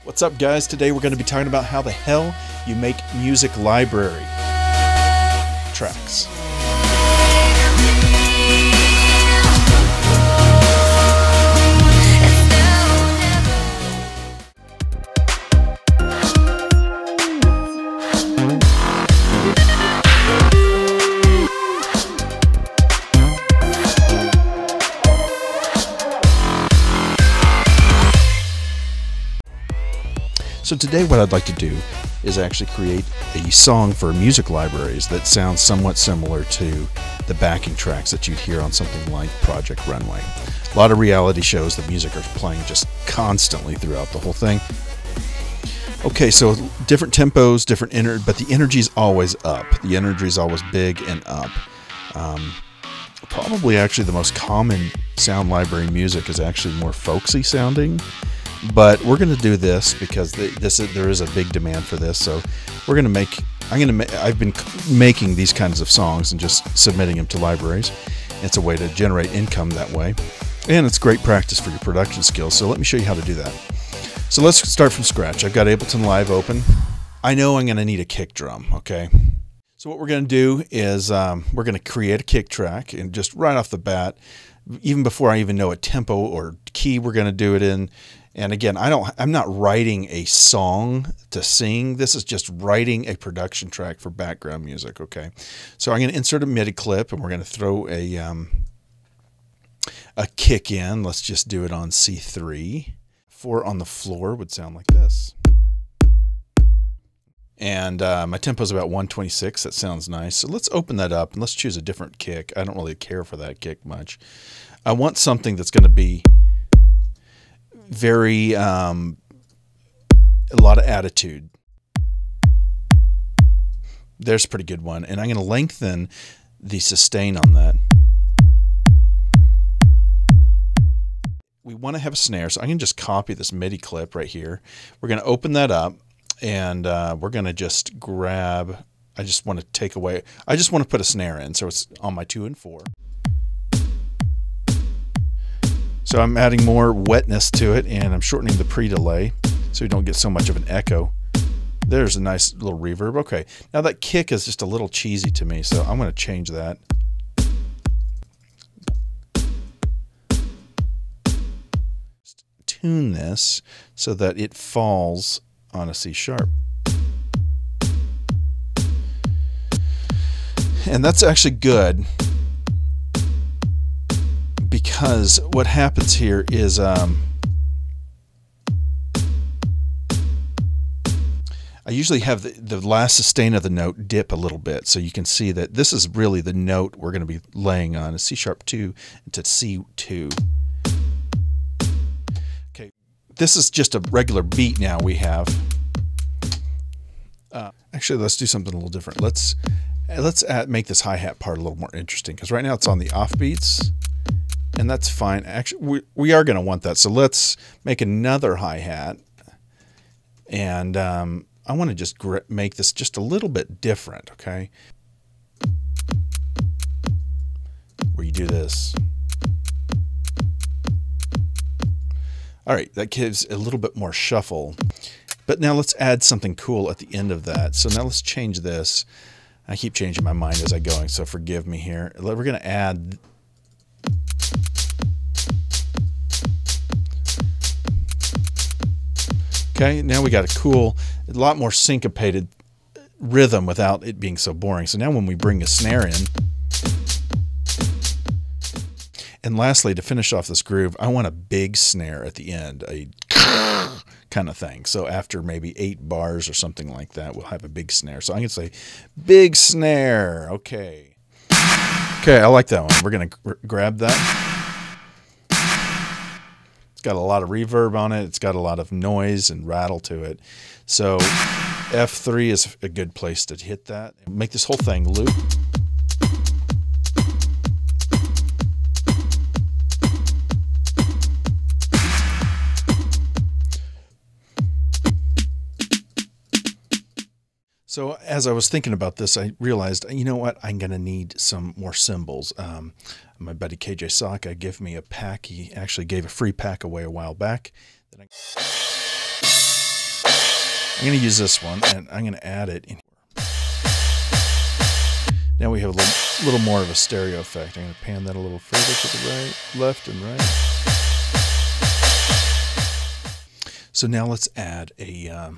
What's up, guys? Today we're going to be talking about how the hell you make music library tracks. So today what I'd like to do is actually create a song for music libraries that sounds somewhat similar to the backing tracks that you'd hear on something like Project Runway. A lot of reality shows, the music are playing just constantly throughout the whole thing. Okay, so different tempos, but the energy is always up. The energy is always big and up. Probably actually the most common sound library music is actually more folksy sounding. But we're going to do this because there is a big demand for this. So we're going to make. I've been making these kinds of songs and just submitting them to libraries. It's a way to generate income that way, and it's great practice for your production skills. So let me show you how to do that. So let's start from scratch. I've got Ableton Live open. I know I'm going to need a kick drum. Okay. So what we're going to do is we're going to create a kick track, and just right off the bat, even before I even know a tempo or key we're going to do it in. And again, I'm not writing a song to sing. This is just writing a production track for background music, okay? So I'm going to insert a MIDI clip, and we're going to throw a kick in. Let's just do it on C3. 4 on the floor would sound like this. And my tempo is about 126. That sounds nice. So let's open that up, and let's choose a different kick. I don't really care for that kick much. I want something that's going to be very a lot of attitude. There's a pretty good one, and I'm going to lengthen the sustain on that. We want to have a snare, so I can just copy this MIDI clip right here. We're going to open that up, and we're going to just grab. I just want to put a snare in, so it's on my 2 and 4. So I'm adding more wetness to it, and I'm shortening the pre-delay so you don't get so much of an echo. There's a nice little reverb. Okay, now that kick is just a little cheesy to me, so I'm going to change that. Just tune this so that it falls on a C sharp. And that's actually good, because what happens here is I usually have the last sustain of the note dip a little bit, so you can see that this is really the note we're going to be laying on, a C sharp 2 to C2. Okay, this is just a regular beat now we have. Actually, let's do something a little different. Let's make this hi-hat part a little more interesting, because right now it's on the offbeats. And that's fine. Actually, we are going to want that. So let's make another hi-hat. And I want to just make this just a little bit different, okay? Where you do this. All right, that gives a little bit more shuffle. But now let's add something cool at the end of that. So now let's change this. I keep changing my mind as I go, so forgive me here. We're going to add... Okay, now we got a lot more syncopated rhythm without it being so boring. So now when we bring a snare in, and lastly, to finish off this groove, I want a big snare at the end, a kind of thing. So after maybe 8 bars or something like that, we'll have a big snare. So I'm going to say big snare. Okay. Okay, I like that one. We're going to grab that. Got a lot of reverb on it. It's got a lot of noise and rattle to it. So F3 is a good place to hit that. Make this whole thing loop. So as I was thinking about this, I realized, you know what, I'm going to need some more cymbals. My buddy KJ Saka gave me a pack. He actually gave a free pack away a while back. I'm going to use this one, and I'm going to add it in. Now we have a little more of a stereo effect. I'm going to pan that a little further to the right, left, and right. So now let's add a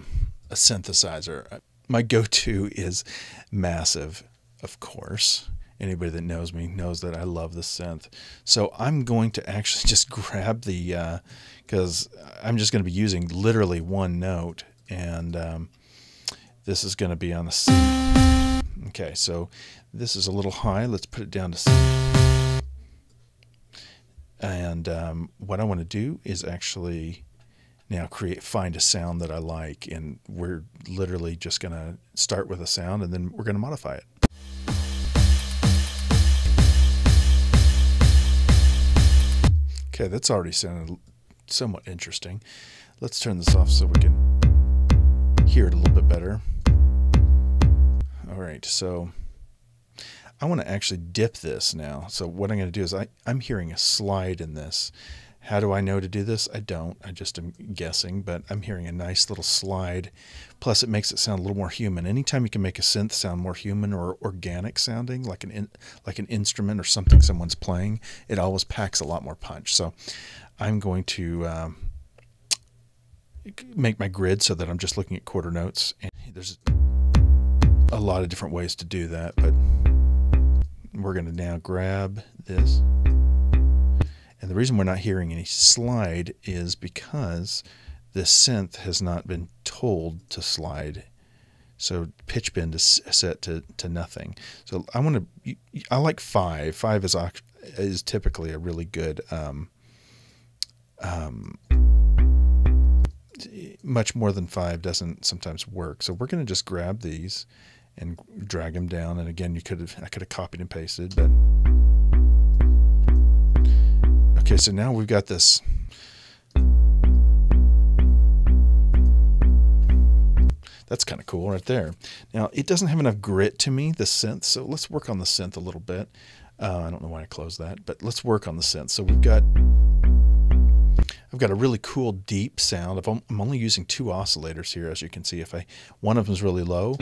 synthesizer. My go-to is Massive, of course. Anybody that knows me knows that I love the synth. So I'm going to actually just grab the, because I'm just going to be using literally one note, and this is going to be on the C. Okay, so this is a little high. Let's put it down to C. And what I want to do is actually now find a sound that I like, and we're literally just going to start with a sound, and then we're going to modify it. Okay, that's already sounded somewhat interesting. Let's turn this off so we can hear it a little bit better. All right, so I want to actually dip this now. So what I'm going to do is I'm hearing a slide in this. How do I know to do this? I don't. I just am guessing, but I'm hearing a nice little slide. Plus, it makes it sound a little more human. Anytime you can make a synth sound more human or organic sounding, like an instrument or something someone's playing, it always packs a lot more punch. So I'm going to make my grid so that I'm just looking at quarter notes. And there's a lot of different ways to do that, but we're going to now grab this. And the reason we're not hearing any slide is because this synth has not been told to slide. So pitch bend is set to nothing. So I like 5. 5 is typically a really good, much more than 5 doesn't sometimes work. So we're going to just grab these and drag them down. And again, I could have copied and pasted, but okay, so now we've got this. That's kind of cool right there. Now, it doesn't have enough grit to me, the synth, so let's work on the synth a little bit. I don't know why I closed that, but let's work on the synth. So I've got a really cool deep sound. I'm only using 2 oscillators here, as you can see. One of them is really low,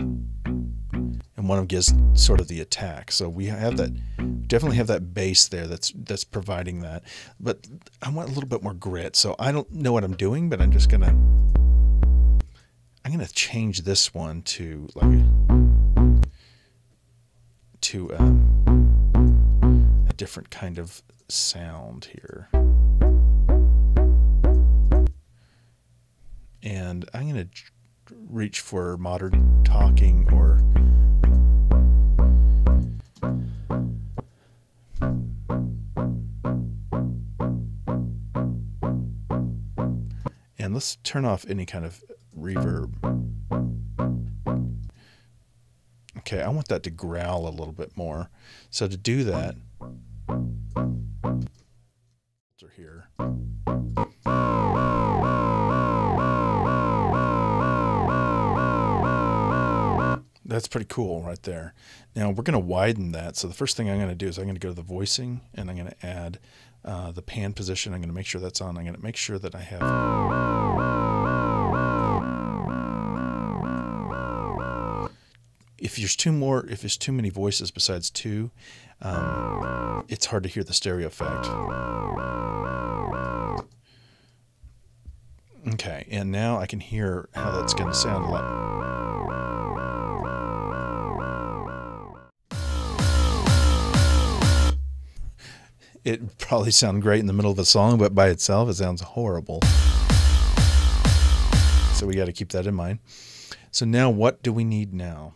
and one of them gives sort of the attack. So we have that, definitely have that bass there that's providing that. But I want a little bit more grit. So I don't know what I'm doing, but I'm gonna change this one to a different kind of sound here. And I'm going to reach for modern talking or and let's turn off any kind of reverb. Okay, I want that to growl a little bit more. So to do that, here. That's pretty cool right there. Now we're going to widen that. So the first thing I'm going to do is I'm going to go to the voicing, and I'm going to add the pan position. I'm going to make sure that's on. I'm going to make sure that I have. If there's too many voices besides 2, it's hard to hear the stereo effect. Okay, and now I can hear how that's going to sound a lot. It probably sounds great in the middle of a song, but by itself it sounds horrible. So we got to keep that in mind. So now what do we need now?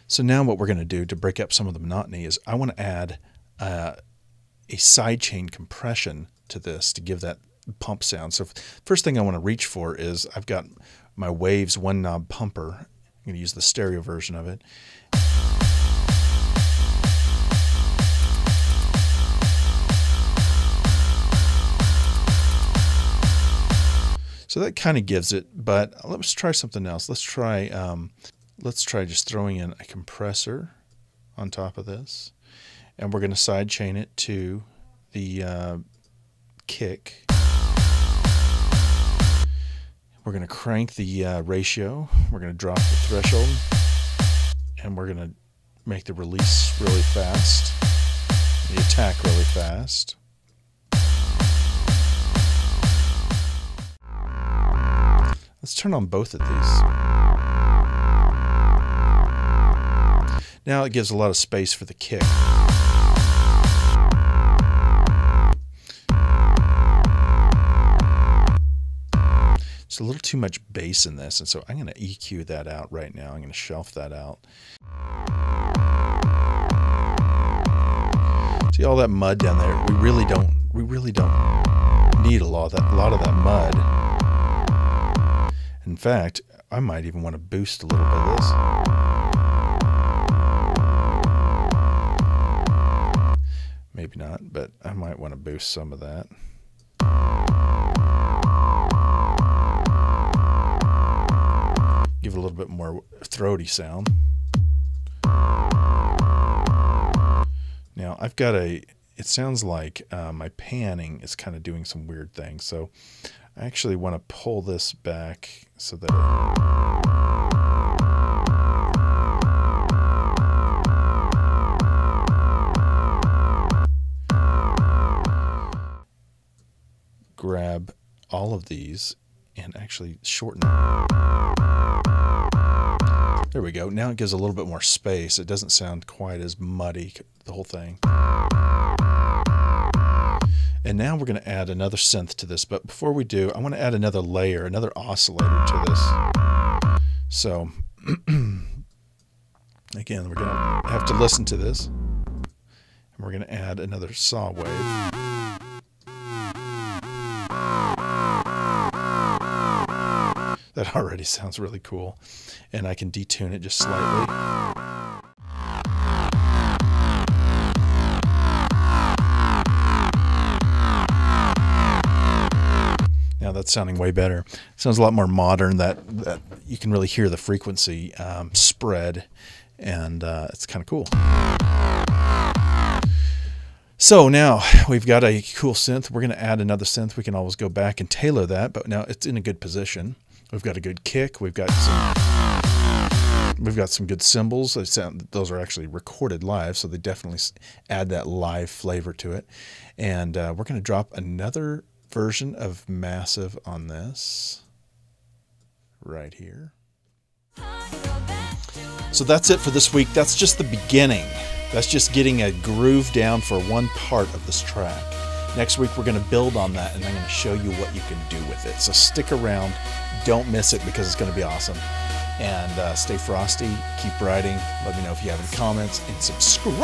So now what we're going to do to break up some of the monotony is I want to add a sidechain compression to this to give that pump sound. So first thing I want to reach for is I've got my Waves 1-knob pumper. I'm going to use the stereo version of it. So that kind of gives it, but let's try something else. Let's try just throwing in a compressor on top of this, and we're going to sidechain it to the kick. We're going to crank the ratio. We're going to drop the threshold. And we're going to make the release really fast. The attack really fast. Let's turn on both of these. Now it gives a lot of space for the kick. It's a little too much bass in this, and so I'm going to EQ that out right now. I'm going to shelf that out. See all that mud down there? We really don't need a lot of that mud. In fact, I might even want to boost a little bit of this. Maybe not, but I might want to boost some of that. Give it a little bit more throaty sound. Now I've got it sounds like my panning is kind of doing some weird things, so I actually want to pull this back so that grab all of these and actually shorten it. There we go. Now it gives a little bit more space. It doesn't sound quite as muddy, the whole thing. And now we're going to add another synth to this. But before we do, I want to add another layer, another oscillator to this. So, again, we're going to have to listen to this. And we're going to add another saw wave. That already sounds really cool. And I can detune it just slightly. Now that's sounding way better. It sounds a lot more modern. That you can really hear the frequency spread, and it's kind of cool. So now we've got a cool synth. We're going to add another synth. We can always go back and tailor that, but now it's in a good position. We've got a good kick. We've got some good cymbals. Those are actually recorded live, so they definitely add that live flavor to it. And we're going to drop another version of Massive on this right here. So that's it for this week. That's just the beginning. That's just getting a groove down for one part of this track. Next week we're going to build on that, and I'm going to show you what you can do with it. So stick around. Don't miss it, because it's going to be awesome. And stay frosty. Keep writing. Let me know if you have any comments, and subscribe.